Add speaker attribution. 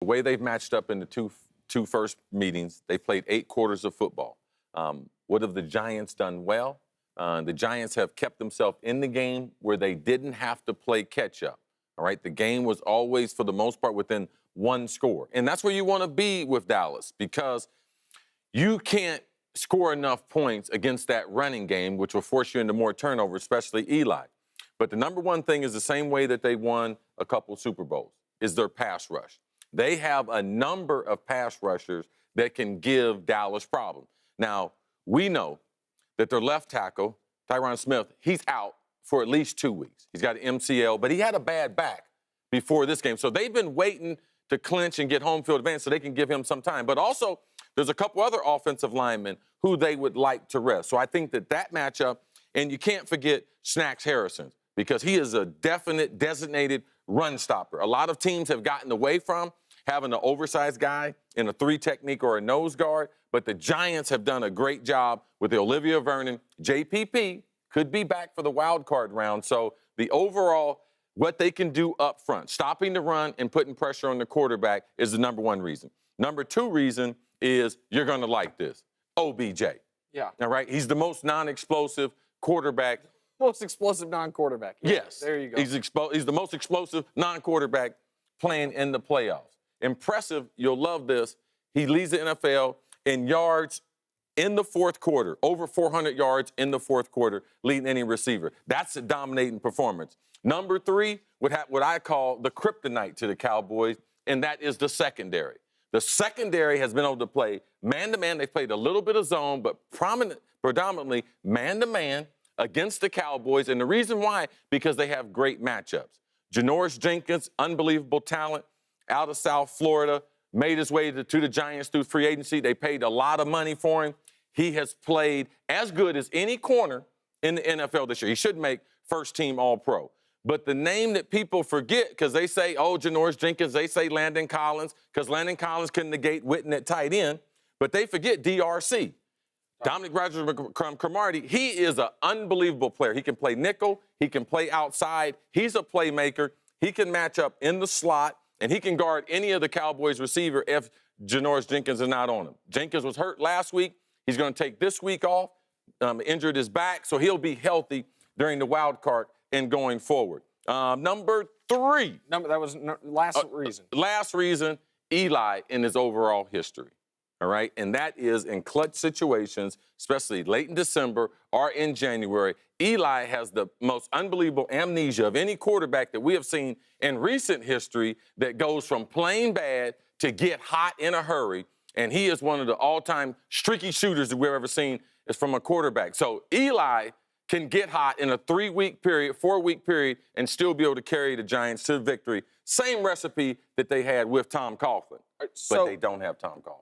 Speaker 1: The way they've matched up in the two first meetings, they played 8 quarters of football. What have the Giants done well? The Giants have kept themselves in the game where they didn't have to play catch-up. All right, the game was always, for the most part, within one score. And that's where you want to be with Dallas, because you can't score enough points against that running game, which will force you into more turnovers, especially Eli. But the number one thing is the same way that they won a couple Super Bowls, is their pass rush. They have a number of pass rushers that can give Dallas problems. Now, we know that their left tackle, Tyron Smith, he's out for at least 2 weeks. He's got an MCL, but he had a bad back before this game. So they've been waiting to clinch and get home field advantage so they can give him some time. But also, there's a couple other offensive linemen who they would like to rest. So I think that matchup, and you can't forget Snacks Harrison, because he is a definite designated run stopper. A lot of teams have gotten away from having an oversized guy in a 3 technique or a nose guard, but the Giants have done a great job with the Olivia Vernon. JPP could be back for the wild card round. So the overall, what they can do up front, stopping the run and putting pressure on the quarterback, is the number one reason. Number 2 reason is, you're going to like this, OBJ.
Speaker 2: Yeah.
Speaker 1: All right? He's the most non-explosive quarterback.
Speaker 2: Most explosive non-quarterback. Yeah,
Speaker 1: Yes.
Speaker 2: there you go.
Speaker 1: He's the most explosive non-quarterback playing in the playoffs. Impressive. You'll love this. He leads the NFL in yards in the fourth quarter, over 400 yards in the fourth quarter, leading any receiver. That's a dominating performance. Number 3, what I call the kryptonite to the Cowboys, and that is the secondary. The secondary has been able to play man-to-man. They've played a little bit of zone, but predominantly man-to-man against the Cowboys. And the reason why, because they have great matchups. Janoris Jenkins, unbelievable talent, out of South Florida, made his way to the Giants through free agency. They paid a lot of money for him. He has played as good as any corner in the NFL this year. He should make first-team All-Pro. But the name that people forget, because they say, oh, Janoris Jenkins, they say Landon Collins, because Landon Collins can negate Witten at tight end, but they forget DRC. Dominic Rodgers-Cromartie, he is an unbelievable player. He can play nickel. He can play outside. He's a playmaker. He can match up in the slot, and he can guard any of the Cowboys' receiver if Janoris Jenkins is not on him. Jenkins was hurt last week. He's going to take this week off, injured his back, so he'll be healthy during the wild card and going forward. Number 3.
Speaker 2: That was last reason.
Speaker 1: Last reason, Eli in his overall history. All right? And that is in clutch situations, especially late in December or in January. Eli has the most unbelievable amnesia of any quarterback that we have seen in recent history, that goes from playing bad to get hot in a hurry. And he is one of the all-time streaky shooters that we've ever seen is from a quarterback. So Eli can get hot in a 3-week period, 4-week period, and still be able to carry the Giants to victory. Same recipe that they had with Tom Coughlin, but they don't have Tom Coughlin.